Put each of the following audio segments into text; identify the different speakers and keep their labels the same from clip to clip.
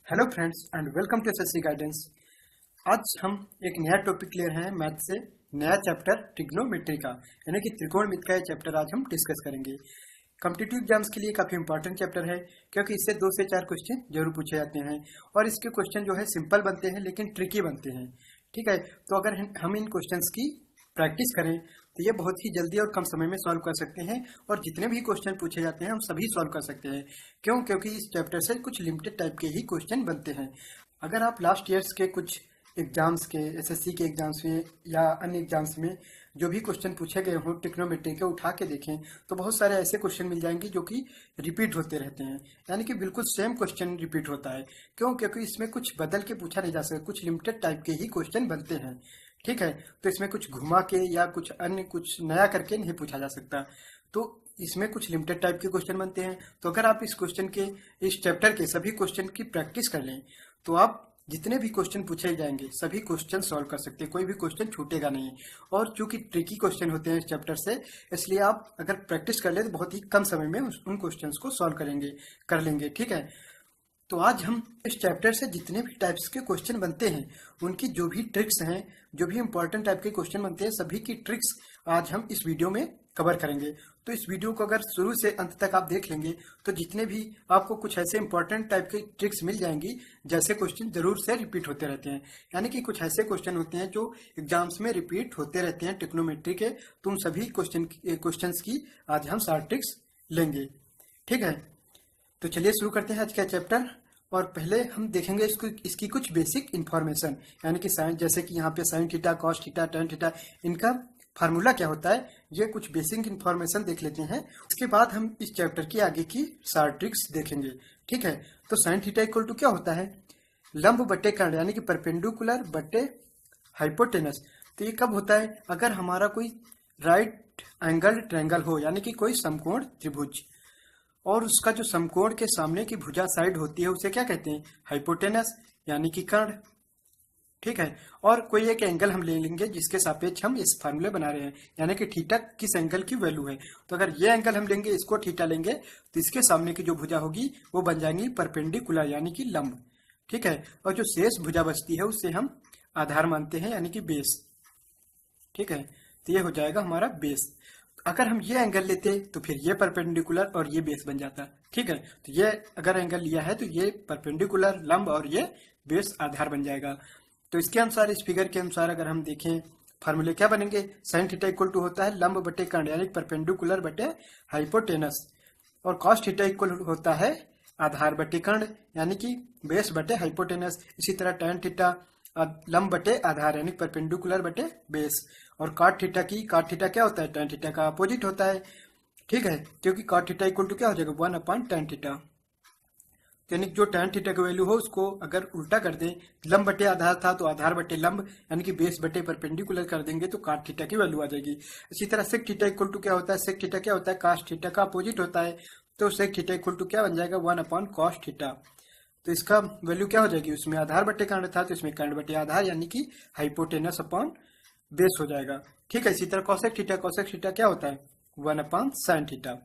Speaker 1: Hello friends and welcome to SSC guidance. आज हम एक नया टॉपिक ले रहे हैं मैथ से, नया चैप्टर ट्रिग्नोमेट्री का, यानी कि त्रिकोणमिति का ये चैप्टर आज हम डिस्कस करेंगे। कॉम्पिटिटिव एग्जाम्स के लिए काफी इंपॉर्टेंट चैप्टर है, क्योंकि इससे 2 से 4 क्वेश्चन जरूर पूछे जाते हैं और इसके क्वेश्चन जो है सिंपल बनते हैं लेकिन ट्रिकी बनते हैं। ठीक है, तो अगर हम इन क्वेश्चंस की प्रैक्टिस करें तो ये बहुत ही जल्दी और कम समय में सॉल्व कर सकते हैं और जितने भी क्वेश्चन पूछे जाते हैं हम सभी सॉल्व कर सकते हैं। क्यों? क्योंकि इस चैप्टर से कुछ लिमिटेड टाइप के ही क्वेश्चन बनते हैं। अगर आप लास्ट ईयर्स के कुछ एग्जाम्स के, एसएससी के एग्जाम्स में या अन्य एग्जाम्स में जो भी क्वेश्चन पूछे गए हों ट्रिग्नोमेट्री के, उठा के देखें तो बहुत सारे ऐसे क्वेश्चन मिल जाएंगे जो कि रिपीट होते रहते हैं, यानी कि बिल्कुल सेम क्वेश्चन रिपीट होता है। क्यों? क्योंकि इसमें कुछ बदल के पूछा नहीं जा सकता, कुछ लिमिटेड टाइप के ही क्वेश्चन बनते हैं। ठीक है, तो इसमें कुछ घुमा के या कुछ अन्य कुछ नया करके नहीं पूछा जा सकता, तो इसमें कुछ लिमिटेड टाइप के क्वेश्चन बनते हैं। तो अगर आप इस क्वेश्चन के, इस चैप्टर के सभी क्वेश्चन की प्रैक्टिस कर लें तो आप जितने भी क्वेश्चन पूछे जाएंगे सभी क्वेश्चन सॉल्व कर सकते हैं, कोई भी क्वेश्चन छूटेगा नहीं। और चूंकि ट्रिकी क्वेश्चन होते हैं इस चैप्टर से, इसलिए आप अगर प्रैक्टिस कर ले तो बहुत ही कम समय में उन क्वेश्चंस को सॉल्व कर लेंगे। ठीक है, तो आज हम इस चैप्टर से जितने भी टाइप्स के क्वेश्चन बनते हैं उनकी जो भी ट्रिक्स हैं, जो भी इंपॉर्टेंट टाइप के क्वेश्चन बनते हैं, सभी की ट्रिक्स आज हम इस वीडियो में कवर करेंगे। तो इस वीडियो को अगर शुरू से अंत तक आप देख लेंगे तो जितने भी आपको कुछ ऐसे इंपॉर्टेंट टाइप के ट्रिक्स मिल जाएंगी, जैसे क्वेश्चन जरूर से रिपीट होते रहते हैं, यानी कि कुछ ऐसे क्वेश्चन होते हैं जो एग्जाम्स में रिपीट होते रहते हैं ट्रिग्नोमेट्री के, तो उन सभी क्वेश्चंस की आज हम 7 ट्रिक्स लेंगे। ठीक है, तो चलिए शुरू करते हैं आज का चैप्टर। और पहले हम देखेंगे इसकी कुछ बेसिक इन्फॉर्मेशन, यानी कि साइन, जैसे कि यहाँ पे sign theta, cos theta, tan theta, इनका फार्मूला क्या होता है, ये कुछ बेसिक इन्फॉर्मेशन देख लेते हैं। उसके बाद हम इस चैप्टर की आगे की 4 ट्रिक्स देखेंगे। ठीक है, तो साइन थीटा इक्वल टू क्या होता है? लंब बटे कर्ण, यानी कि परपेंडिकुलर बटे हाइपोटेनस। तो ये कब होता है? अगर हमारा कोई राइट एंगल ट्रायंगल हो, यानी कि कोई समकोण त्रिभुज, और उसका जो समकोण के सामने की भुजा साइड होती है उसे क्या कहते हैं? हाइपोटेनस, यानी कि कर्ण। ठीक है, और कोई एक एंगल हम ले लेंगे जिसके सापेक्ष हम इस फार्मूले बना रहे हैं, यानी कि थीटा किस एंगल की वैल्यू है। तो अगर ये एंगल हम लेंगे, इसको थीटा लेंगे, तो इसके सामने की जो भुजा होगी वो बन जाएंगी परपेंडिकुलर, यानी कि लंब। ठीक है, और जो शेष भुजा बचती है उससे हम आधार मानते हैं, यानी कि बेस। ठीक है, तो ये हो जाएगा हमारा बेस। अगर हम ये एंगल लेते तो फिर ये परपेंडिकुलर और ये बेस बन जाता। ठीक है, तो ये अगर एंगल लिया है तो ये परपेंडिकुलर लंब और ये बेस आधार बन जाएगा। तो इसके अनुसार, इस फिगर के अनुसार अगर हम देखें, फार्मूले क्या बनेंगे? साइन थीटा इक्वल टू होता है लंब बटे कर्ण, यानी परपेंडिकुलर बटे हाइपोटेनस, और कॉस थीटा इक्वल होता है आधार बटे कर्ण, यानी कि बेस बटे हाइपोटेनस। इसी तरह टेन थीटा लंब बटे आधार, यानी परपेंडिकुलर बटे बेस। और कॉट थीटा क्या होता है? टेन थीटा का अपोजिट होता है। ठीक है, क्योंकि कॉट थीटा इक्वल टू क्या हो जाएगा? 1/tan theta. यानी जो tan थीटा की वैल्यू हो उसको अगर उल्टा कर दें, लंब बटे आधार था तो आधार बटे लंब, यानी कि बेस बटे परपेंडिकुलर कर देंगे तो कॉट थीटा की वैल्यू आ जाएगी। इसी तरह सेक थीटा इक्वल टू क्या होता है? सेक थीटा क्या होता है? कॉस थीटा का अपोजिट होता है, तो सेक थीटा इक्वल टू क्या बन जाएगा? 1/cos theta. तो इसका वैल्यू क्या हो जाएगी? उसमें आधार बटे कर्ण था तो इसमें कर्ण बटे आधार, यानी कि हाइपोटेनस अपॉन बेस हो जाएगा। ठीक है, इसी तरह कॉसेक थीटा क्या होता है? 1/sin theta.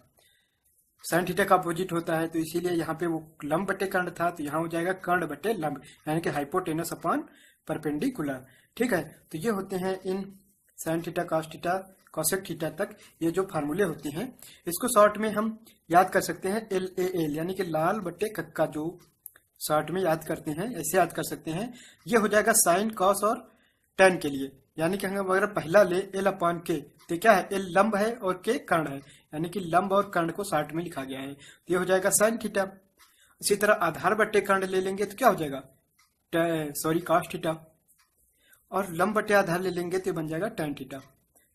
Speaker 1: साइन थीटा का अपोजिट होता है, तो इसीलिए यहाँ पे वो लंब बटे कर्ण था तो यहाँ हो जाएगा कर्ण बटे लंब, यानी कि हाइपोटेनस अपॉन परपेंडिकुलर। ठीक है, तो ये होते हैं इन sine theta, cos theta, cosec theta तक ये जो फार्मूले होते हैं, इसको शॉर्ट में हम याद कर सकते हैं LAL, यानी कि लाल बटे कक्का, जो शॉर्ट में याद करते हैं, ऐसे याद कर सकते हैं। ये हो जाएगा साइन, कॉस और टेन के लिए, यानी कि हम अगर पहला ले L/K, तो क्या है? L लंब है और K कर्ण है, यानी कि लंब और कर्ण को शॉर्ट में लिखा गया है, तो ये हो जाएगा साइन थीटा। इसी तरह आधार बटे कर्ण ले लेंगे तो क्या हो जाएगा? Cos theta. और लंब बटे आधार ले लेंगे तो बन जाएगा टेन थीटा।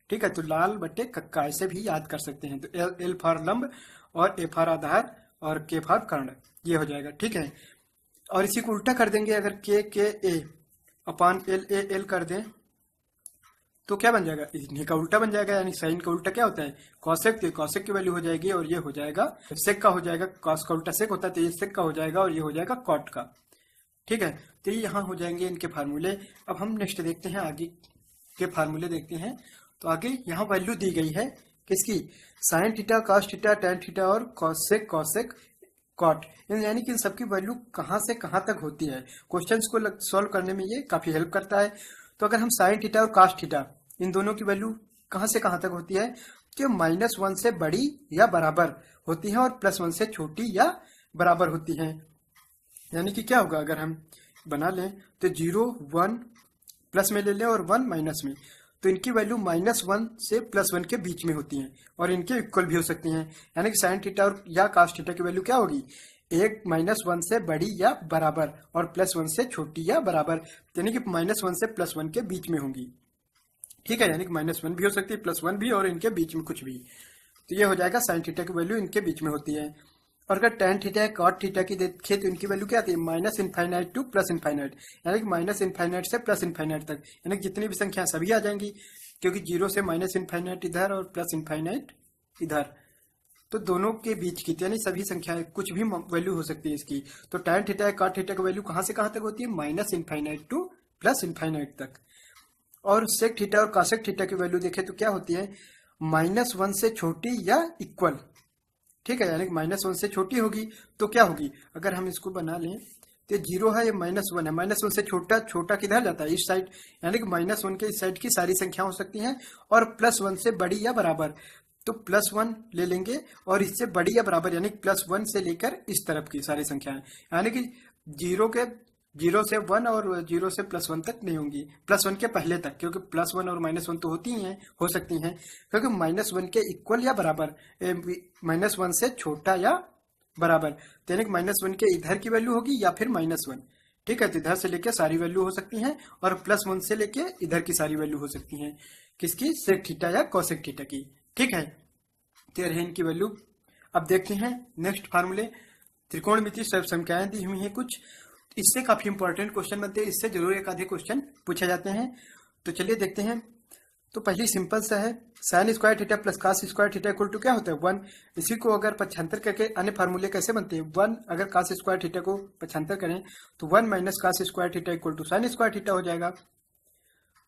Speaker 1: ठीक है, तो लाल बटे कक्का ऐसे भी याद कर सकते हैं। तो L फॉर लंब और A फॉर आधार और K फॉर कर्ण, ये हो जाएगा। ठीक है, और इसी को उल्टा कर देंगे, अगर K अपॉन LAL कर दें तो क्या बन जाएगा? इन्हीं का उल्टा बन जाएगा, यानी साइन का उल्टा क्या होता है? कॉसेक। तो कॉसेक की वैल्यू हो जाएगी और ये हो जाएगा सेक का, हो जाएगा कॉस का उल्टा सेक होता है, तो ये सेक का हो जाएगा और ये हो जाएगा कॉट का। ठीक है, तो ये यहाँ हो जाएंगे इनके फार्मूले। अब हम नेक्स्ट देखते हैं, आगे के फार्मूले देखते हैं। तो आगे यहाँ वैल्यू दी गई है किसकी? Sign theta, cos theta, tan theta और कॉसेक कॉट, यानी कि इन सबकी वैल्यू कहाँ से कहाँ तक होती है। क्वेश्चंस को सॉल्व करने में ये काफी हेल्प करता है। तो अगर हम साइन थीटा और कास थीटा इन दोनों की वैल्यू कहाँ से कहाँ तक होती है, कि -1 से बड़ी या बराबर होती है और +1 से छोटी या बराबर होती है। यानी कि क्या होगा, अगर हम बना लें तो 0 1 प्लस में ले लें और 1 माइनस में, तो इनकी वैल्यू -1 से +1 के बीच में होती हैं और इनके इक्वल भी हो सकती हैं। यानी कि साइन थीटा और या कास थीटा की वैल्यू क्या होगी, एक -1 से बड़ी या बराबर और +1 से छोटी या बराबर, यानी कि -1 से +1 के बीच में होंगी। ठीक है, यानी कि -1 भी हो सकती है, +1 भी, और इनके बीच में कुछ भी। तो ये हो जाएगा साइन थीटा की वैल्यू इनके बीच में होती है। और अगर tan थीटा है कॉट थीटा की देखें तो इनकी वैल्यू क्या आती है, -∞ टू +∞, यानी कि -∞ से +∞ तक, यानी कि जितनी भी संख्या सभी आ जाएंगी, क्योंकि 0 से -∞ इधर और +∞ इधर, तो दोनों के बीच की, यानी सभी संख्याएं कुछ भी वैल्यू हो सकती है इसकी। तो tan थीटा है कॉट थीटा की वैल्यू कहाँ से कहाँ तक होती है, -∞ टू +∞ तक। और सेक थीटा और कासेक थीटा की वैल्यू देखें तो क्या होती है, -1 से छोटी या इक्वल। ठीक है, यानी कि -1 से छोटी होगी तो क्या होगी, अगर हम इसको बना लें तो 0 है, ये -1 है, -1 से छोटा, छोटा किधर जाता है, इस साइड, यानी कि -1 के इस साइड की सारी संख्या हो सकती हैं, और +1 से बड़ी या बराबर, तो +1 ले लेंगे और इससे बड़ी या बराबर, यानी +1 से लेकर इस तरफ की सारी संख्याएं, यानी कि 0 से 1 और 0 से +1 तक नहीं होंगी, +1 के पहले तक, क्योंकि +1 और -1 तो होती ही हैं, हो सकती हैं, क्योंकि -1 के इक्वल या बराबर, -1 से छोटा या बराबर, तो यानी कि -1 के इधर की वैल्यू होगी या फिर -1। ठीक है, तो इधर से लेके सारी वैल्यू हो सकती हैं और +1 से लेके इधर की सारी वैल्यू हो सकती हैं, किसकी, सेक थीटा या कोसेक थीटा की। ठीक है, तो रहे इनकी वैल्यू। अब देखते हैं नेक्स्ट फार्मूले, त्रिकोणमितीय संख्याएं दी हुई हैं कुछ, इससे काफी इंपॉर्टेंट क्वेश्चन बनते हैं, इससे जरूर एक आधे क्वेश्चन पूछे जाते हैं। तो चलिए देखते हैं। तो पहली सिंपल सा है, sine square theta plus cos square theta equal to क्या होता है, 1। इसी को अगर पक्षांतर करके अन्य फार्मूले कैसे बनते हैं, 1 अगर कास स्क्वायर थीटा को पक्षांतर करें तो 1 minus cos square theta equal to sine square theta हो जाएगा।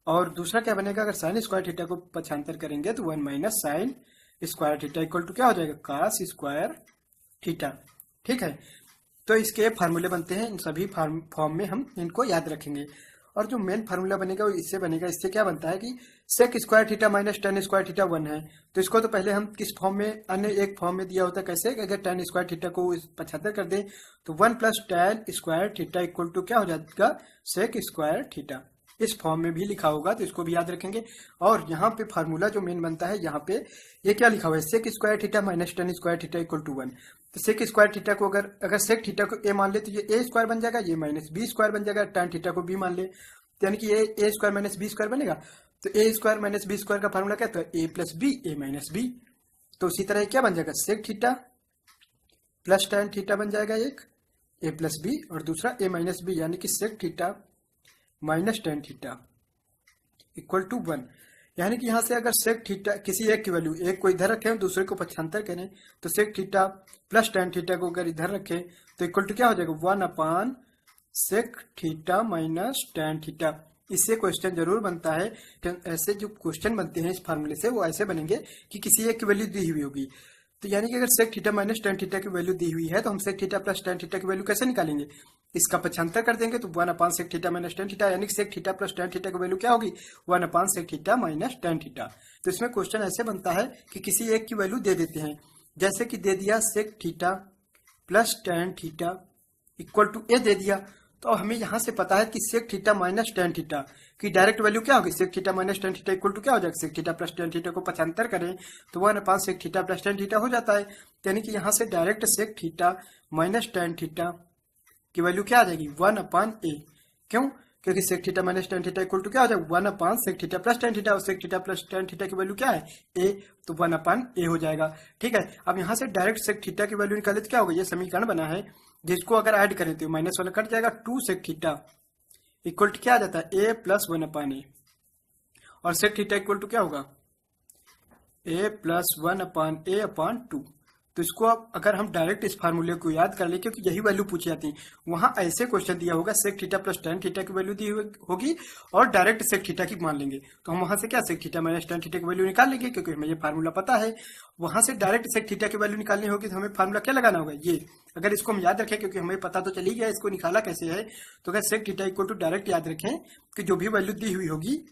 Speaker 1: और दूसरा क्या बनेगा, अगर साइन स्क्वायर थीटा को पक्षांतर करेंगे तो 1 minus sine square theta equal to क्या हो जाएगा, कास स्क्वायर थीटा। ठीक है, तो इसके फार्मूले बनते हैं, इन सभी फॉर्म में हम इनको याद रखेंगे। और जो मेन फार्मूला बनेगा वो इससे बनेगा, इससे क्या बनता है कि sec square theta minus tan square theta 1 है, तो इसको तो पहले हम किस फॉर्म में, अन्य एक फॉर्म में दिया होता है, कैसे, अगर tan स्क्वायर थीटा को 75 कर दें तो 1 plus tan square theta equal to क्या हो जाएगा, सेक स्क्वायर थीटा। इस फॉर्म में भी लिखा होगा तो इसको भी याद रखेंगे। और यहाँ पे फार्मूला जो मेन बनता है, यहाँ पे ये क्या लिखा हुआ है, sec square theta minus tan square theta equal to 1। तो सेक स्क्वायर थीटा को अगर सेक थीटा को a मान ले तो ये a स्क्वायर बन जाएगा, ये माइनस b स्क्वायर बन जाएगा, tan थीटा को b मान ले तो यानी कि ये a square minus b square बनेगा। तो a square minus b square का फार्मूला क्या था, a plus b, a minus b। तो उसी तरह क्या बन जाएगा, sec theta plus tan theta बन जाएगा एक, a प्लस b, और दूसरा a माइनस b, यानी कि sec theta minus tan theta equal to 1। यानी कि यहाँ से अगर सेक थीटा किसी एक की वैल्यू, एक को इधर रखें दूसरे को पक्षांतर करें, तो sec theta plus tan theta को अगर इधर रखें तो इक्वल टू क्या हो जाएगा, 1 upon sec theta minus tan theta. इससे क्वेश्चन जरूर बनता है, ऐसे जो क्वेश्चन बनते हैं इस फार्मूले से वो ऐसे बनेंगे कि किसी एक की वैल्यू दी हुई होगी। तो यानी कि अगर sec theta minus tan theta की वैल्यू दी हुई है तो हम sec theta plus tan theta की वैल्यू कैसे निकालेंगे, इसका पक्षांतर कर देंगे तो 1 upon sec theta minus tan theta, यानी कि sec theta plus tan theta की वैल्यू क्या होगी, 1 upon sec theta minus tan theta. तो इसमें क्वेश्चन ऐसे बनता है कि किसी एक की वैल्यू दे देते हैं, जैसे कि दे दिया sec theta plus tan theta equal to a दे दिया, तो हमें यहाँ से पता है कि sec theta minus tan theta की डायरेक्ट वैल्यू क्या होगी, sec theta minus tan theta equal to क्या हो जाएगा, sec theta plus tan theta को पक्षांतर करें तो 1 upon sec theta plus tan theta हो जाता है। यानी कि यहाँ से direct sec theta minus tan theta की वैल्यू क्या आ जाएगी, 1 अपान a। क्यों, क्योंकि sec theta minus tan theta equal to क्या हो जाएगा, 1 upon sec theta plus tan theta, और sec theta plus tan theta की वैल्यू क्या है, a, तो 1 अपान a हो जाएगा। ठीक है, अब यहाँ से डायरेक्ट सेक थीटा की वैल्यू निकाले तो क्या होगा, ये समीकरण बना है जिसको अगर ऐड करें तो माइनस वाला कट जाएगा, 2 सेक थीटा इक्वल टू क्या आ जाता है, a प्लस 1 अपान a, और सेक थीटा इक्वल टू क्या होगा, a प्लस 1 अपान a अपान 2। तो इसको अब अगर हम डायरेक्ट इस फार्मूले को याद कर ले, क्योंकि यही वैल्यू पूछी जाती है, वहां ऐसे क्वेश्चन दिया होगा sec theta plus tan theta की वैल्यू दी होगी और डायरेक्ट सेक थीटा की मान लेंगे, तो हम वहां से क्या sec theta minus tan theta की वैल्यू निकाल लेंगे, क्योंकि हमें ये फार्मूला पता है। वहां से डायरेक्ट सेक थीटा की वैल्यू निकालनी होगी, तो हमें फार्मूला क्या लगाना होगा, ये। अगर इसको हम याद रखें, क्योंकि हमें पता तो चली गया इसको निकाला कैसे है, तो अगर sec theta equal to direct याद रखें कि जो भी वैल्यू दी हुई होगी,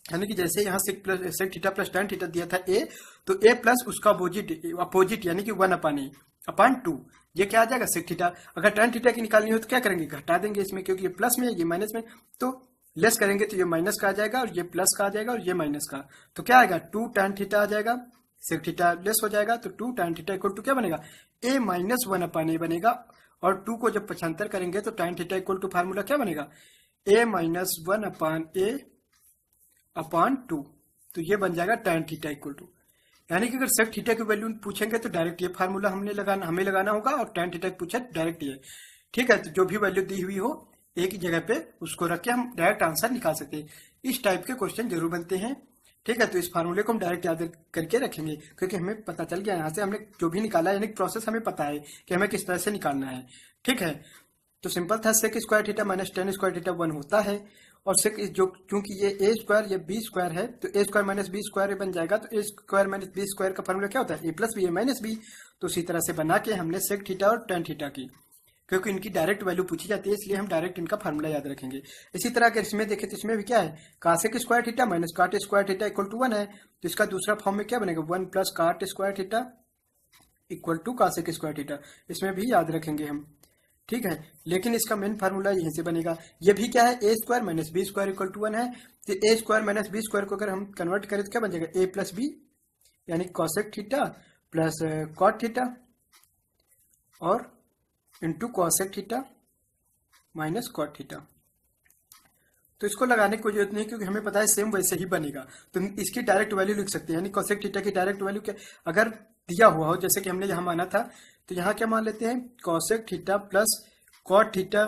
Speaker 1: यानी कि जैसे यहाँ sec theta plus tan theta दिया था ए, तो ए प्लस उसका अपोजिट यानी कि 1/2, ये क्या आ जाएगा सेक थीटा। अगर टेन थीटा की निकालनी हो तो क्या करेंगे, घटा देंगे इसमें, क्योंकि ये प्लस में ये माइनस में, तो लेस करेंगे तो ये माइनस का आ जाएगा और ये प्लस का आ जाएगा और ये माइनस का, तो क्या आएगा 2 tan थीटा आ जाएगा, सेक थीटा लेस हो जाएगा, तो 2 tan थीटा इक्वल टू क्या बनेगा, ए माइनस 1/a बनेगा। और 2 को जब पक्षांतर करेंगे तो tan theta equal to formula क्या बनेगा, ए माइनस 1/a/2, तो ये बन जाएगा tan थीटा इक्वल टू, यानी कि अगर सेक थीटा की वैल्यू पूछेंगे तो डायरेक्ट ये फार्मूला हमें लगाना होगा, और tan थीटा पूछे डायरेक्ट ये। ठीक है, तो जो भी वैल्यू दी हुई हो एक ही जगह पे उसको रख के हम डायरेक्ट आंसर निकाल सकते हैं। इस टाइप के क्वेश्चन जरूर बनते हैं। ठीक है, तो इस फार्मूले को हम डायरेक्ट याद करके रखेंगे, क्योंकि हमें पता चल गया यहाँ से हमने जो भी निकाला है, यानी प्रोसेस हमें पता है कि हमें किस तरह से निकालना है। ठीक है, तो सिंपल था, sec square theta minus tan square theta 1 होता है, और सेक जो क्योंकि ये ए स्क्वायर ये बी स्क्वायर है, तो A square minus B square बन जाएगा, तो A square minus B square का फार्मूला क्या होता है, A plus B A minus B. तो उसी तरह से बना के हमने सेक थीटा और टेन थीटा की, क्योंकि इनकी डायरेक्ट वैल्यू पूछी जाती है, इसलिए हम डायरेक्ट इनका फार्मूला याद रखेंगे। इसी तरह अगर इसमें देखें तो इसमें भी क्या है, cosec square theta minus cot square theta equal to 1 है, तो इसका दूसरा फॉर्म में क्या बनेगा, 1 plus cot square theta equal to cosec square theta, इसमें भी याद रखेंगे हम। ठीक है, लेकिन इसका मेन फार्मूला यहीं से बनेगा। ये भी क्या है, A square minus B square equal to 1 है, तो A square minus B square को अगर हम कन्वर्ट करें तो क्या बन जाएगा, ए प्लस बी यानी cosec theta plus cot theta और into cosec theta minus cot theta. तो इसको लगाने की कोई जरूरत नहीं, क्योंकि हमें पता है सेम वैसे ही बनेगा, तो इसकी डायरेक्ट वैल्यू लिख सकते हैं, यानी कॉसेक थीटा की डायरेक्ट वैल्यू क्या, अगर दिया हुआ हो जैसे कि हमने यहाँ माना था, तो यहाँ क्या मान लेते हैं, cosec theta plus cot theta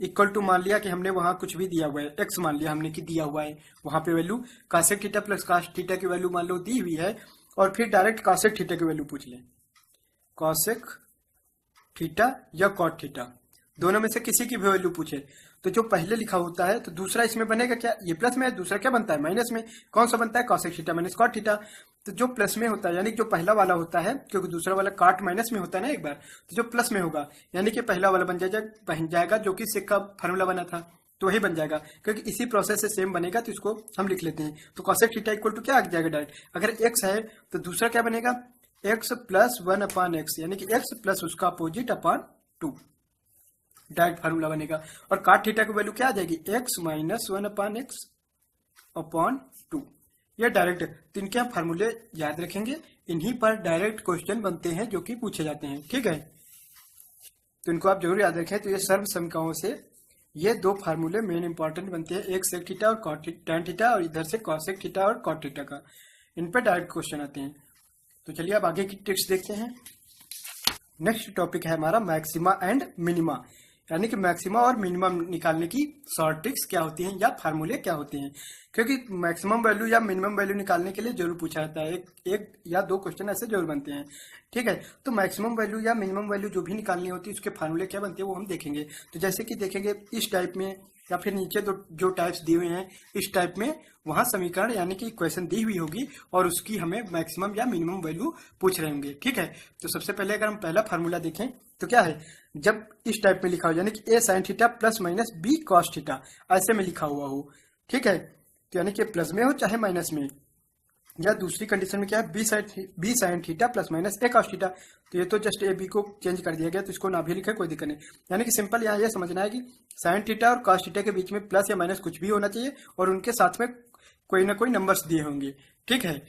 Speaker 1: equal to, मान लिया कि हमने वहां कुछ भी दिया हुआ है, एक्स मान लिया हमने कि दिया हुआ है वहां पे value, cosec theta plus cos theta की वैल्यू मान लो दी हुई है, और फिर डायरेक्ट कॉसेक थीटा की वैल्यू पूछ लें, कॉसेक थीटा या कॉट थीटा, दोनों में से किसी की भी वैल्यू पूछे, तो जो पहले लिखा होता है तो दूसरा इसमें बनेगा क्या, ये प्लस में है, दूसरा क्या बनता है माइनस में, कौन सा बनता है cosec theta minus cot theta, तो जो प्लस में होता है यानी जो पहला वाला होता है, क्योंकि दूसरा वाला काट माइनस में होता है ना एक बार, तो जो प्लस में होगा यानी कि पहला वाला बन जाएगा जो कि सेक का फार्मूला बना था, तो वही बन जाएगा, क्योंकि इसी प्रोसेस से सेम बनेगा, तो इसको हम लिख लेते हैं। तो कॉसेक थीटा इक्वल टू क्या आ जाएगा डायरेक्ट, अगर एक्स है तो दूसरा क्या बनेगा, एक्स प्लस 1/x, यानी कि एक्स प्लस उसका अपोजिट अपॉन 2, डायरेक्ट फार्मूला बनेगा। और काट थीटा की वैल्यू क्या आ जाएगी, एक्स माइनस 1/x अपॉन 2, ये डायरेक्ट। तो इनके हम फार्मूले याद रखेंगे, इन्हीं पर डायरेक्ट क्वेश्चन बनते हैं जो कि पूछे जाते हैं। ठीक है, तो इनको आप जरूर याद रखें। तो ये सर्व समीकरणों से ये दो फार्मूले मेन इंपॉर्टेंट बनते हैं, एक सेक थीटा और टेन थीटा, और इधर से कॉसेक थीटा और कॉट थीटा का, इन पर डायरेक्ट क्वेश्चन आते हैं। तो चलिए अब आगे की टिप्स देखते हैं। नेक्स्ट टॉपिक है हमारा मैक्सिमा एंड मिनिमा, यानी कि मैक्सिमा और मिनिमम निकालने की शॉर्ट ट्रिक्स क्या होती हैं या फार्मूले क्या होते हैं, क्योंकि मैक्सिमम वैल्यू या मिनिमम वैल्यू निकालने के लिए जरूर पूछा जाता है, एक या दो क्वेश्चन ऐसे जरूर बनते हैं। ठीक है, तो मैक्सिमम वैल्यू या मिनिमम वैल्यू जो भी निकालनी होती है उसके फार्मूले क्या बनते हैं वो हम देखेंगे। तो जैसे कि देखेंगे इस टाइप में, या फिर नीचे जो टाइप्स दिए हुए हैं इस टाइप में, वहां समीकरण यानी कि इक्वेशन दी हुई होगी और उसकी हमें मैक्सिमम या मिनिमम वैल्यू पूछ रहे होंगे। ठीक है, तो सबसे पहले अगर हम पहला फार्मूला देखें तो क्या है, जब इस टाइप में लिखा हो यानी कि A sine theta plus minus B cos theta ऐसे में लिखा हुआ हो, ठीक है, तो यानी कि प्लस में हो चाहे माइनस में, या दूसरी कंडीशन में क्या है, B sine theta plus minus A cos theta, तो ये तो जस्ट ए बी को चेंज कर दिया गया, तो इसको ना भी लिखे कोई दिक्कत नहीं। यानी कि सिंपल यहाँ ये समझना है कि साइन थीटा और कॉस थीटा के बीच में प्लस या माइनस कुछ भी होना चाहिए और उनके साथ में कोई ना कोई नंबर्स दिए होंगे। ठीक है,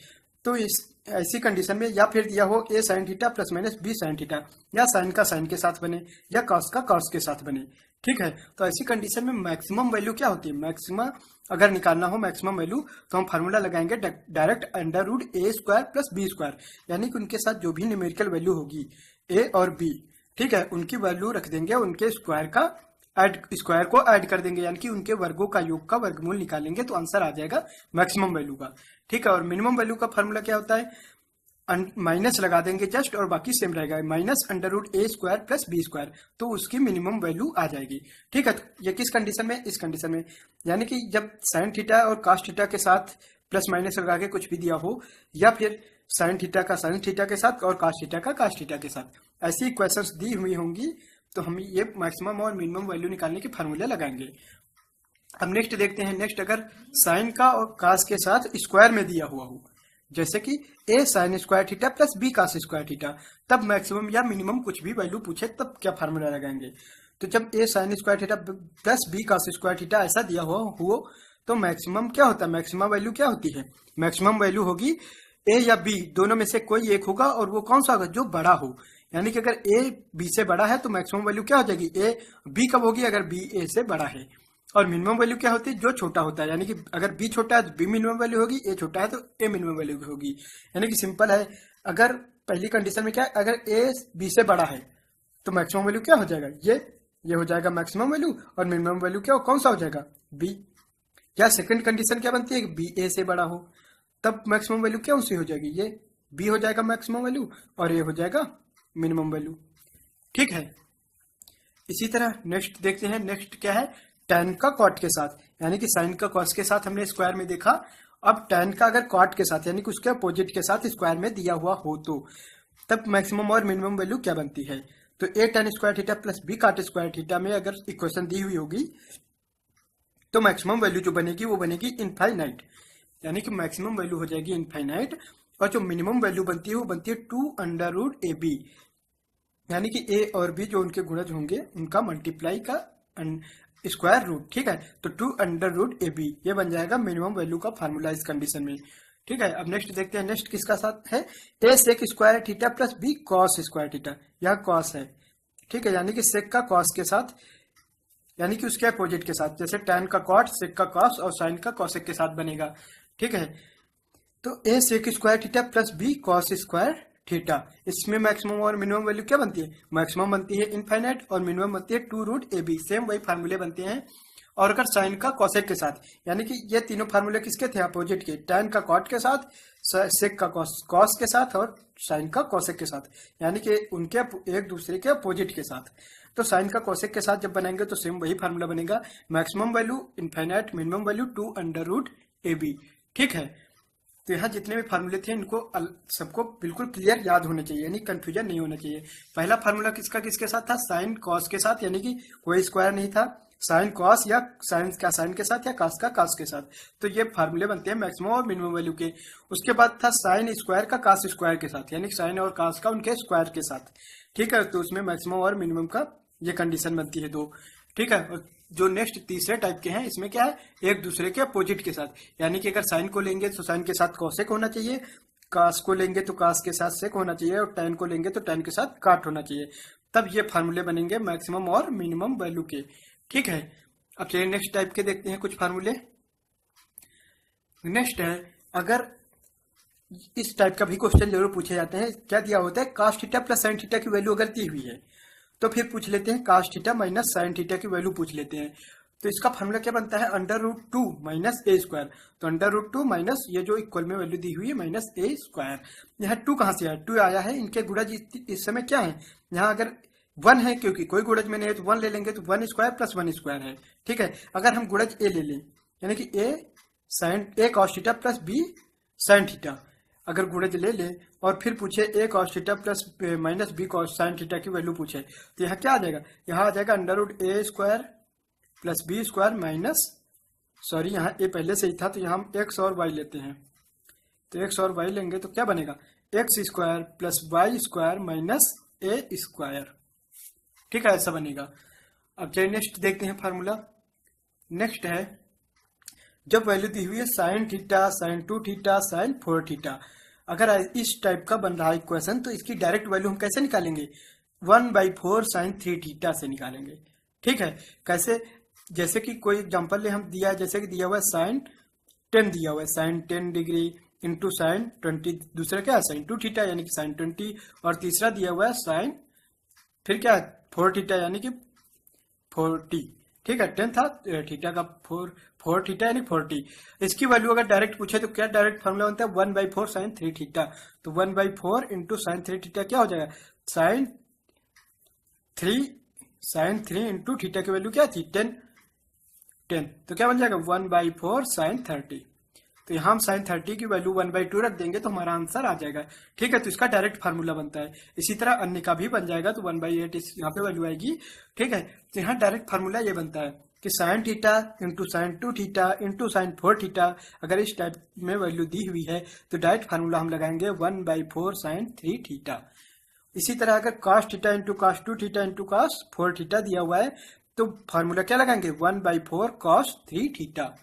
Speaker 1: तो इस ऐसी कंडीशन में या फिर दिया हो A sine theta plus minus B sine theta, या साइन का साइन के साथ बने या कॉस का कॉस के साथ बने। ठीक है, तो ऐसी कंडीशन में मैक्सिमम वैल्यू क्या होती है, मैक्सिमा अगर निकालना हो मैक्सिमम वैल्यू तो हम फार्मूला लगाएंगे direct under root A square plus B square, यानी कि उनके साथ जो भी न्यूमेरिकल वैल्यू होगी ए और बी, ठीक है, उनकी वैल्यू रख देंगे, उनके स्क्वायर को ऐड कर देंगे, यानी कि उनके वर्गों का योग का वर्गमूल निकालेंगे तो आंसर आ जाएगा मैक्सिमम वैल्यू का। ठीक है, और मिनिमम वैल्यू का फार्मूला क्या होता है, माइनस लगा देंगे जस्ट और बाकी सेम रहेगा, minus under root A square plus B square, तो उसकी मिनिमम वैल्यू आ जाएगी। ठीक है, तो ये किस कंडीशन में, इस कंडीशन में, यानी कि जब साइन थीटा और कास थीटा के साथ प्लस माइनस लगा के कुछ भी दिया हो, या फिर साइन थीटा का साइन थीटा के साथ और कास थीटा का कास थीटा के साथ, ऐसी इक्वेशंस दी हुई होंगी, तो हम ये मैक्सिमम और मिनिमम वैल्यू निकालने के फार्मूले लगाएंगे। अब नेक्स्ट देखते हैं, नेक्स्ट अगर साइन का और कास के साथ स्क्वायर में दिया हुआ हो, जैसे कि A sine square theta plus B cos square theta, तब मैक्सिमम या मिनिमम कुछ भी वैल्यू पूछे तब क्या फार्मूला लगाएंगे। तो जब A sine square theta plus B cos square theta ऐसा दिया हो तो मैक्सिमम क्या होता है, मैक्सिमम वैल्यू क्या होती है, मैक्सिमम वैल्यू होगी ए या बी दोनों में से कोई एक होगा, और वो कौन सा होगा, जो बड़ा हो। यानी कि अगर ए बी से बड़ा है तो मैक्सिमम वैल्यू क्या हो जाएगी, ए बी कब होगी, अगर बी ए से बड़ा है। और मिनिमम वैल्यू क्या होती है, जो छोटा होता है, यानी कि अगर बी छोटा है तो बी मिनिमम वैल्यू होगी, ए छोटा है तो ए मिनिमम वैल्यू होगी। यानी कि सिंपल है, अगर पहली कंडीशन में क्या है, अगर ए बी से बड़ा है तो मैक्सिमम वैल्यू क्या हो जाएगा, ये हो जाएगा मैक्सिमम वैल्यू, और मिनिमम वैल्यू क्या कौन सा हो जाएगा, बी। या सेकंड कंडीशन क्या बनती है, बी ए से बड़ा हो, तब मैक्सिमम वैल्यू क्या उसी हो जाएगी, ये बी हो जाएगा मैक्सिमम वैल्यू और ए हो जाएगा मिनिमम वैल्यू। ठीक है, इसी तरह नेक्स्ट देखते हैं, नेक्स्ट क्या है, tan का कॉट के साथ, यानी कि साइन का कॉस के साथ हमने स्क्वायर में देखा, अब tan का अगर कॉट के साथ यानी कि उसके अपोजिट के साथ स्क्वायर में दिया हुआ हो तो तब मैक्सिमम और मिनिमम वैल्यू क्या बनती है। तो A tan square theta plus B cot square theta में अगर इक्वेशन दी हुई होगी तो मैक्सिमम वैल्यू जो बनेगी वो बनेगी इनफाइनाइट, यानी कि मैक्सिमम वैल्यू हो जाएगी इनफाइनाइट, और जो मिनिमम वैल्यू बनती है वो बनती है 2 अंडर रूट ए बी, यानी कि ए और बी जो उनके गुणज होंगे उनका मल्टीप्लाई का स्क्वायर रूट। ठीक है, तो 2 अंडर रूट ए बी ये बन जाएगा मिनिमम वैल्यू का फार्मूला इस कंडीशन में। ठीक है, अब नेक्स्ट देखते हैं, नेक्स्ट किसका साथ है, A sec square theta plus B cos square theta, यह कॉस है। ठीक है, यानी कि सेक का कॉस के साथ, यानी कि उसके अपोजिट के साथ, जैसे tan का कॉट सेक का कॉस और साइन का कॉसेक के साथ बनेगा। ठीक है, तो A sec square theta plus B cos square theta, इसमें मैक्सिमम और मिनिमम वैल्यू क्या बनती है, मैक्सिमम बनती है इनफाइनाइट और मिनिमम बनती है 2 रूट ए बी, सेम वही फार्मूले बनते हैं। और अगर साइन का कॉसेक के साथ, यानी कि ये तीनों फार्मूले किसके थे, अपोजिट के, tan का कॉट के साथ, सेक का कॉस के साथ और साइन का कॉसेक के साथ, यानी कि उनके एक दूसरे के अपोजिट के साथ। तो साइन का कॉसेक के साथ जब बनाएंगे तो सेम वही फार्मूला बनेगा, maximum value infinite, minimum value 2 under root A B. ठीक है, तो यहाँ जितने भी फार्मूले थे इनको सबको बिल्कुल क्लियर याद होने चाहिए, यानी कंफ्यूजन नहीं होना चाहिए। पहला फार्मूला किसका किसके साथ था, साइन कॉस के साथ, यानी कि कोई स्क्वायर नहीं था, साइन कॉस या साइन का साइन के साथ या कास का कास के साथ, तो ये फार्मूले बनते हैं मैक्सिमम और मिनिमम वैल्यू के। उसके बाद था साइन स्क्वायर का कास स्क्वायर के साथ, यानी साइन और कास का उनके स्क्वायर के साथ। ठीक है, तो उसमें मैक्सिमम और मिनिमम का ये कंडीशन बनती है 2। ठीक है, और जो नेक्स्ट तीसरे टाइप के हैं इसमें क्या है, एक दूसरे के अपोजिट के साथ, यानी कि अगर साइन को लेंगे तो साइन के साथ कॉसेक होना चाहिए, कास को लेंगे तो कास के साथ सेक होना चाहिए, और tan को लेंगे तो tan के साथ काट होना चाहिए, तब ये फार्मूले बनेंगे मैक्सिमम और मिनिमम वैल्यू के। ठीक है, अब चलिए नेक्स्ट टाइप के देखते हैं कुछ फार्मूले। नेक्स्ट है, अगर इस टाइप का भी क्वेश्चन जरूर पूछे जाते हैं, क्या दिया होता है, cos theta plus sine theta की वैल्यू अगर दी हुई है तो फिर पूछ लेते हैं cos theta minus sine theta की वैल्यू पूछ लेते हैं। तो इसका फार्मूला क्या बनता है, under root 2 minus A square, तो अंडर रूट 2 माइनस ये जो इक्वल में वैल्यू दी हुई है माइनस ए स्क्वायर। यहाँ 2 कहाँ से आया, 2 आया है, इनके गुणज इस समय क्या है, यहाँ अगर 1 है, क्योंकि कोई गुणज में नहीं है तो 1 ले लेंगे, तो 1 स्क्वायर प्लस 1 स्क्वायर है। ठीक है, अगर हम गुणज ए ले लें, यानी कि A cos theta plus B sine theta, अगर गुणज ले ले और फिर पूछे A cos theta plus minus B cos sine theta की वैल्यू पूछे, तो यहाँ क्या आ जाएगा, यहाँ आ जाएगा under root A square plus B square minus, sorry यहाँ ए पहले से ही था तो यहाँ हम एक्स और वाई लेते हैं, तो एक्स और वाई लेंगे तो क्या बनेगा, X square plus Y square minus A square. ठीक है, ऐसा बनेगा। अब चलिए नेक्स्ट देखते हैं फार्मूला। नेक्स्ट है, जब वैल्यू दी हुई है sine theta, sine 2 theta, sine 4 theta, अगर इस टाइप का बन रहा है इक्वेशन तो इसकी डायरेक्ट वैल्यू हम कैसे निकालेंगे, 1/4 साइन 3 थीटा से निकालेंगे। ठीक है, कैसे, जैसे कि कोई एग्जांपल ले हम दिया है, जैसे कि दिया हुआ है साइन 10 दिया हुआ है, साइन 10 डिग्री इंटू साइन 20, दूसरा क्या है साइन 2 थीटा यानी कि साइन 20, और तीसरा दिया हुआ है साइन फिर क्या है 4 थीटा यानी कि 40, ठीक है, 10 था, थीटा का 4 थीटा यानी 40। इसकी वैल्यू अगर डायरेक्ट पूछे तो क्या डायरेक्ट फॉर्मूला बनता है 1/4 साइन 3 थीटा। तो 1/4 इंटू साइन 3 थीटा क्या हो जाएगा, साइन 3 इंटू थीटा की वैल्यू क्या थी 10, तो क्या बन जाएगा 1/4 साइन 30। तो यहाँ हम साइन 30 की वैल्यू 1/2 रख देंगे तो हमारा आंसर आ जाएगा। ठीक है, तो इसका डायरेक्ट फार्मूला बनता है। इसी तरह अन्य का भी बन जाएगा, तो 1/8 इस यहाँ पे वैल्यू आएगी। ठीक है, तो यहाँ डायरेक्ट फार्मूला ये बनता है कि sine theta into sine 2 theta into sine 4 theta. अगर इस टाइप में वैल्यू दी हुई है तो डायरेक्ट फार्मूला हम लगाएंगे 1/4 साइन 3 थीटा। इसी तरह अगर cos theta into cos 2 theta into cos 4 theta दिया हुआ है तो फार्मूला क्या लगाएंगे 1/4 cos 3 थीटा।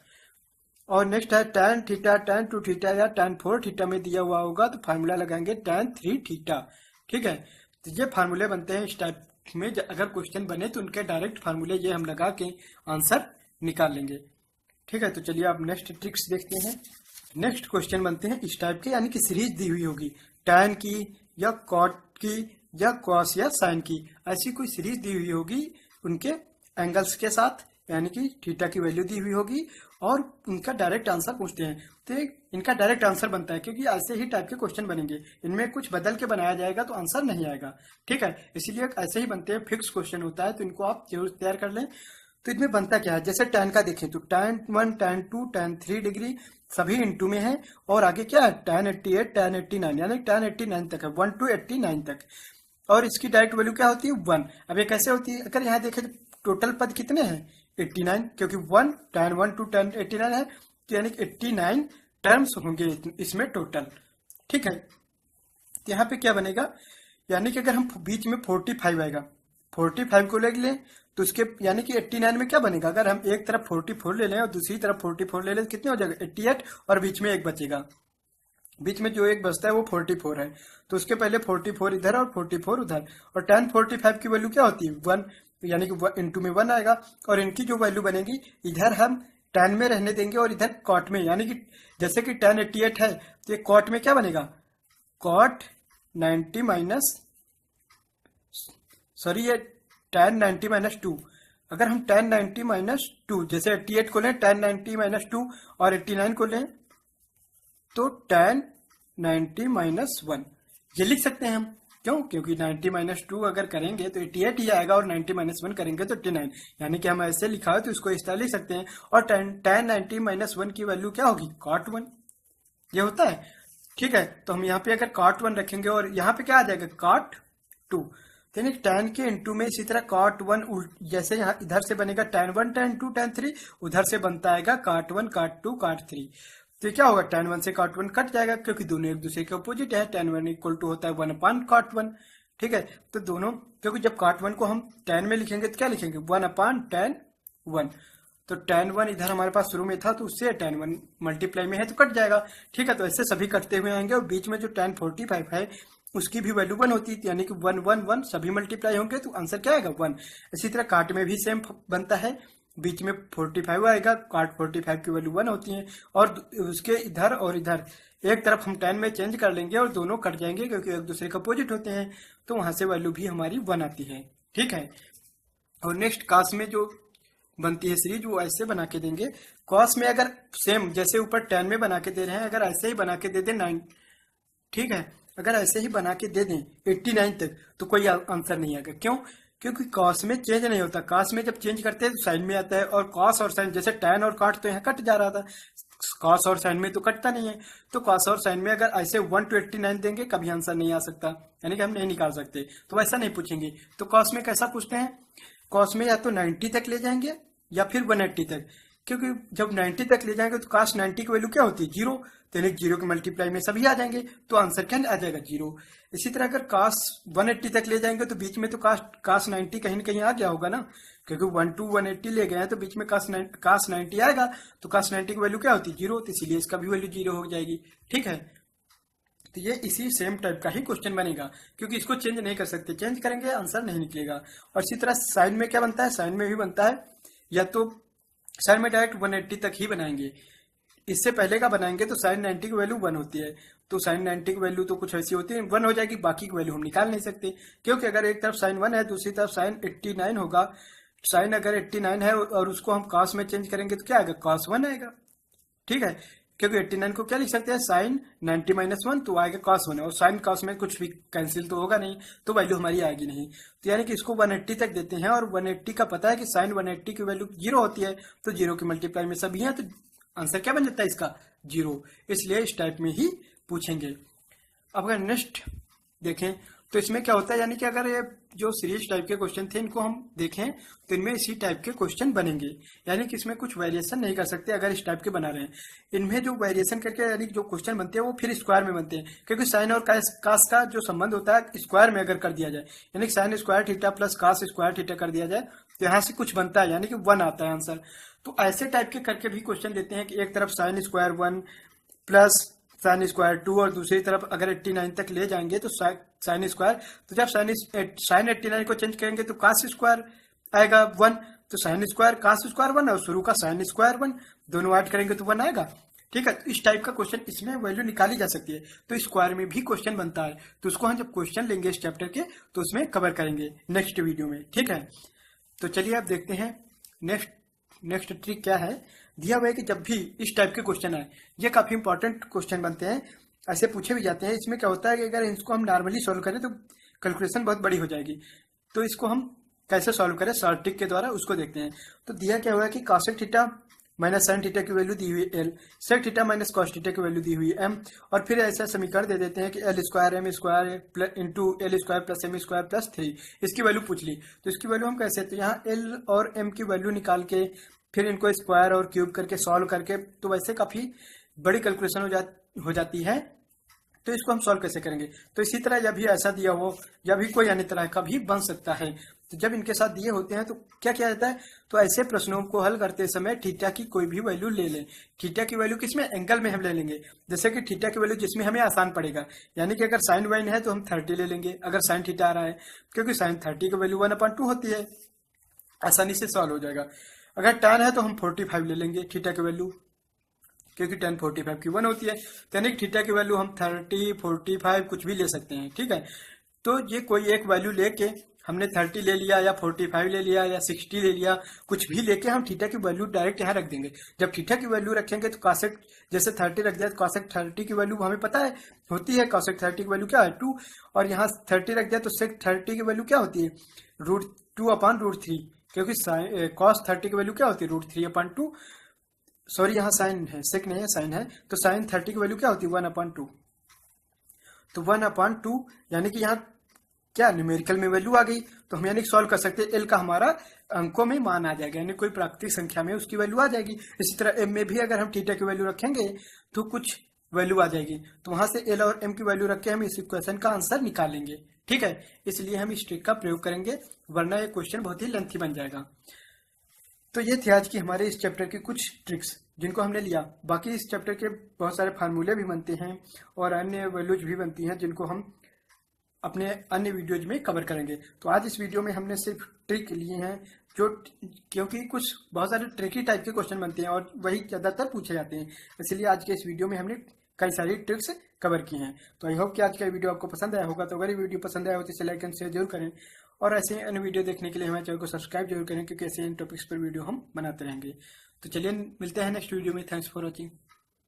Speaker 1: और नेक्स्ट है tan थीटा tan 2 थीटा या tan 4 थीटा में दिया हुआ होगा तो फार्मूला लगाएंगे tan 3 थीटा। ठीक है, तो ये फार्मूले बनते हैं इस टाइप में। अगर क्वेश्चन बने तो उनके डायरेक्ट फार्मूले ये हम लगा के आंसर निकाल लेंगे। ठीक है, तो चलिए आप नेक्स्ट ट्रिक्स देखते हैं। नेक्स्ट क्वेश्चन बनते हैं इस टाइप के, यानी कि सीरीज दी हुई होगी tan की या cot की या cos या sin की, ऐसी कोई सीरीज दी हुई होगी उनके एंगल्स के साथ, यानी कि थीटा की वैल्यू दी हुई होगी और उनका डायरेक्ट आंसर पूछते हैं। तो इनका डायरेक्ट आंसर बनता है क्योंकि ऐसे ही टाइप के क्वेश्चन बनेंगे, इनमें कुछ बदल के बनाया जाएगा तो आंसर नहीं आएगा। ठीक है, इसीलिए ऐसे ही बनते हैं, फिक्स क्वेश्चन होता है, तो इनको आप जरूर तैयार कर लें। तो इनमें बनता क्या है, जैसे tan का देखें तो tan 1 tan 2 tan 3 डिग्री सभी इंटू में है, और आगे क्या है tan 88 tan 89 यानी tan 89 तक है, 1 to 89 तक। और इसकी डायरेक्ट वैल्यू क्या होती है 1। अब ये कैसे होती है, अगर यहाँ देखें तो टोटल पद कितने हैं 89, क्योंकि 1 tan 1 to tan 89 है, तो यानी 89 टर्म्स होंगे इसमें टोटल। ठीक है, तो यहाँ पे क्या बनेगा, यानी कि अगर हम बीच में 45 आएगा, 45 को ले लें तो उसके यानी कि 89 में क्या बनेगा, अगर हम एक तरफ 44 ले लें और दूसरी तरफ 44 ले लें तो कितने हो जाएगा 88, और बीच में एक बचेगा, बीच में जो एक बचता है वो 44 है, तो उसके पहले 44 इधर और 44 उधर। और tan 45 की वैल्यू क्या होती है 1, यानी कि इंटू में 1 आएगा, और इनकी जो वैल्यू बनेगी इधर हम tan में रहने देंगे और इधर cot में, यानी कि जैसे कि tan 88 है तो ये cot में क्या बनेगा cot 90 माइनस सॉरी ये tan 90 माइनस 2। अगर हम tan 90 माइनस 2 जैसे 88 को लें tan 90 माइनस 2 और 89 को लें तो tan 90 माइनस 1 ये लिख सकते हैं हम। क्यों, क्योंकि 90 माइनस 2 अगर करेंगे तो 88 ही आएगा और 90 माइनस 1 करेंगे तो 89, यानी कि हम ऐसे लिखा है तो इसको इस तरह लिख सकते हैं। और tan 90 माइनस 1 की वैल्यू क्या होगी cot 1, ये होता है। ठीक है, तो हम यहाँ पे अगर cot 1 रखेंगे और यहाँ पे क्या आ जाएगा cot 2, यानी tan के इंटू में इसी तरह cot 1 जैसे यहाँ इधर से बनेगा tan 1 tan 2 tan 3, उधर से बनता है cot 1 cot 2 cot 3। तो क्या होगा tan 1 से cot 1 कट जाएगा क्योंकि दोनों एक दूसरे के अपोजिट है, tan 1 इक्वल टू होता है 1/cot 1। ठीक है, तो दोनों, क्योंकि जब cot 1 को हम tan में लिखेंगे तो क्या लिखेंगे 1/tan 1, तो tan 1 इधर हमारे पास शुरू में था तो उससे tan 1 मल्टीप्लाई में है तो कट जाएगा। ठीक है, तो ऐसे सभी कटते हुए आएंगे और बीच में जो tan 45 है उसकी भी वैल्यू 1 होती है, यानी कि 1 1 1 सभी मल्टीप्लाई होंगे तो आंसर क्या आएगा 1। इसी तरह काट में भी सेम बनता है, बीच में 45 आएगा, काट 45 की वैल्यू 1 होती है, और उसके इधर और इधर एक तरफ हम tan में चेंज कर लेंगे और दोनों कट जाएंगे क्योंकि एक दूसरे के अपोजिट होते हैं, तो वहां से वैल्यू भी हमारी 1 आती है। ठीक है, और नेक्स्ट cos में जो बनती है सीरीज वो ऐसे बना के देंगे। cos में अगर सेम जैसे ऊपर tan में बना के दे रहे हैं, अगर ऐसे ही बना के दे दें 9, ठीक है, अगर ऐसे ही बना के दे दें 89 तक तो कोई आंसर नहीं आएगा। क्यों, क्योंकि cos में चेंज नहीं होता, cos में जब चेंज करते हैं तो साइन में आता है, और cos और साइन जैसे tan और cot तो यहाँ कट जा रहा था, cos और साइन में तो कटता नहीं है, तो cos और साइन में अगर ऐसे 1 to 89 देंगे कभी आंसर नहीं आ सकता, यानी कि हम नहीं निकाल सकते, तो वैसा नहीं पूछेंगे। तो cos में कैसा पूछते हैं, cos में या तो 90 तक ले जाएंगे या फिर 180 तक, क्योंकि जब 90 तक ले जाएंगे तो cos 90 की वैल्यू क्या होती है 0, तो यानी 0 के मल्टीप्लाई में सभी आ जाएंगे तो आंसर क्या आ जाएगा 0। इसी तरह अगर cos 180 तक ले जाएंगे तो बीच में तो cos 90 कहीं ना कहीं आ गया होगा ना, क्योंकि 1 to 180 ले गए हैं तो बीच में cos 90 आएगा, तो cos 90 की वैल्यू क्या होती है 0, तो इसीलिए इसका भी वैल्यू 0 हो जाएगी। ठीक है, तो ये इसी सेम टाइप का ही क्वेश्चन बनेगा, क्योंकि इसको चेंज नहीं कर सकते, चेंज करेंगे आंसर नहीं निकलेगा। और इसी तरह साइन में क्या बनता है, साइन में भी बनता है, या तो साइन में डायरेक्ट 180 तक ही बनाएंगे, इससे पहले का बनाएंगे तो साइन 90 की वैल्यू 1 होती है, तो साइन 90 की वैल्यू तो कुछ ऐसी होती है 1 हो जाएगी, बाकी की वैल्यू हम निकाल नहीं सकते, क्योंकि अगर एक तरफ साइन 1 है दूसरी तरफ साइन 89 होगा, साइन अगर 89 है और उसको हम कॉस में चेंज करेंगे तो क्या आएगा, cos 1 आएगा। ठीक है, क्योंकि 89 को क्या लिख सकते हैं, साइन 90 माइनस 1, तो आएगा cos 1, और साइन cos में कुछ भी कैंसिल तो होगा नहीं, तो वैल्यू हमारी आएगी नहीं। तो यानी कि इसको 180 तक देते हैं, और 180 का पता है कि साइन 180 की वैल्यू 0 होती है, तो 0 की मल्टीप्लाई में सभी है, तो आंसर क्या बन जाता है इसका, 0। इसलिए इस टाइप में ही पूछेंगे। अब अगर नेक्स्ट देखें तो इसमें क्या होता है, यानी कि अगर ये जो सीरीज टाइप के क्वेश्चन थे इनको हम देखें तो इनमें इसी टाइप के क्वेश्चन बनेंगे, यानी कि इसमें कुछ वेरिएशन नहीं कर सकते अगर इस टाइप के बना रहे हैं। इनमें जो वेरिएशन करके यानी जो क्वेश्चन बनते हैं वो फिर स्क्वायर में बनते हैं, क्योंकि साइन और कास का जो संबंध होता है स्क्वायर में अगर कर दिया जाए, यानी कि sine square theta plus cos square theta कर दिया जाए तो यहाँ से कुछ बनता है, यानी कि 1 आता है आंसर। तो ऐसे टाइप के करके भी क्वेश्चन देते हैं कि एक तरफ sine square 1 plus sine square 2 और दूसरी तरफ अगर 89 तक ले जाएंगे तो साइन स्क्वायर, तो जब साइन 89 को चेंज करेंगे तो कास स्क्वायर आएगा 1, तो साइन स्क्वायर कास स्क्वायर 1 और शुरू का साइन स्क्वायर 1, दोनों ऐड करेंगे तो 1 आएगा। ठीक है, तो इस टाइप का क्वेश्चन इसमें वैल्यू निकाली जा सकती है। तो स्क्वायर में भी क्वेश्चन बनता है, तो उसको हम जब क्वेश्चन लेंगे इस चैप्टर के तो उसमें कवर करेंगे नेक्स्ट वीडियो में। ठीक है, तो चलिए अब देखते हैं नेक्स्ट ट्रिक क्या है। दिया हुआ है कि जब भी इस टाइप के क्वेश्चन आए, ये काफी इंपॉर्टेंट क्वेश्चन बनते हैं, ऐसे पूछे भी जाते हैं। इसमें क्या होता है कि अगर इसको हम नॉर्मली सॉल्व करें तो कैलकुलेशन बहुत बड़ी हो जाएगी, तो इसको हम कैसे सॉल्व करें शॉर्ट ट्रिक के द्वारा, उसको देखते हैं। तो दिया क्या हुआ है कि cosec theta minus sine theta की वैल्यू दी हुई L, sec theta minus cos theta की वैल्यू दी हुई एम, और फिर ऐसा समीकरण दे देते हैं कि L square M square into L square plus M square plus 3, इसकी वैल्यू पूछ ली। तो इसकी वैल्यू हम कैसे, तो यहाँ एल और एम की वैल्यू निकाल के फिर इनको स्क्वायर और क्यूब करके सॉल्व करके, तो वैसे काफी बड़ी कैलकुलेशन हो जाती है। तो इसको हम सॉल्व कैसे करेंगे, तो इसी तरह जब भी ऐसा दिया हो या भी कोई अन्य तरह का भी बन सकता है। तो जब इनके साथ दिए होते हैं तो क्या किया जाता है, तो ऐसे प्रश्नों को हल करते समय थीटा की कोई भी वैल्यू ले लें। थीटा की वैल्यू किसमें, एंगल में हम ले लेंगे। जैसे कि थीटा की वैल्यू जिसमें हमें आसान पड़ेगा, यानी कि अगर साइन वाइन है तो हम 30 ले लेंगे अगर साइन थीटा आ रहा है, क्योंकि साइन 30 की वैल्यू 1/2 होती है, आसानी से सॉल्व हो जाएगा। अगर tan है तो हम 45 ले लेंगे थीटा की वैल्यू, क्योंकि tan 45 की 1 होती है, यानी कि थीटा की वैल्यू हम 30 45 कुछ भी ले सकते हैं। ठीक है, तो ये कोई एक वैल्यू लेके हमने 30 ले लिया या 45 ले लिया या 60 ले लिया, कुछ भी लेके हम थीटा की वैल्यू डायरेक्ट यहाँ रख देंगे। जब थीटा की वैल्यू रखेंगे तो कॉसेक जैसे 30 रख दिया तो कॉसेक 30 की वैल्यू हमें पता है होती है, कॉसेक 30 की वैल्यू क्या है 2, और यहाँ 30 रख दिया तो सेक 30 की वैल्यू क्या होती है √2/√3, क्योंकि कॉस 30 की वैल्यू क्या होती है √3/2, सॉरी यहाँ साइन है, सेक नहीं है साइन है, तो साइन 30 की वैल्यू क्या होती है 1/2, तो 1/2 यानी कि यहाँ क्या न्यूमेरिकल में वैल्यू आ गई, तो हम यानी सॉल्व कर सकते हैं। एल का हमारा अंकों में मान आ जाएगा, यानी कोई प्राकृतिक संख्या में उसकी वैल्यू आ जाएगी। इसी तरह एम में भी अगर हम थीटा की वैल्यू रखेंगे तो कुछ वैल्यू आ जाएगी, तो वहां से एल और एम की वैल्यू रख के हम इस इक्वेशन का आंसर निकालेंगे। ठीक है, इसलिए हम इस ट्रिक का प्रयोग करेंगे, वरना ये क्वेश्चन बहुत ही लेंथी बन जाएगा। तो ये थे आज की हमारे इस चैप्टर की कुछ ट्रिक्स जिनको हमने लिया। बाकी इस चैप्टर के बहुत सारे फार्मूले भी बनते हैं और अन्य वैल्यूज भी बनती हैं जिनको हम अपने अन्य वीडियोज में कवर करेंगे। तो आज इस वीडियो में हमने सिर्फ ट्रिक लिए हैं, जो क्योंकि कुछ बहुत सारे ट्रिकी टाइप के क्वेश्चन बनते हैं और वही ज़्यादातर पूछे जाते हैं, इसलिए आज के इस वीडियो में हमने कई सारी ट्रिक्स कवर की हैं। तो आई होप कि आज का वीडियो आपको पसंद आया होगा। तो अगर ये वीडियो पसंद आया हो तो इसे लाइक एंड शेयर जरूर करें, और ऐसे ही अन्य वीडियो देखने के लिए हमारे चैनल को सब्सक्राइब जरूर करें, क्योंकि ऐसे इन टॉपिक्स पर वीडियो हम बनाते रहेंगे। तो चलिए मिलते हैं नेक्स्ट वीडियो में। Thanks for watching.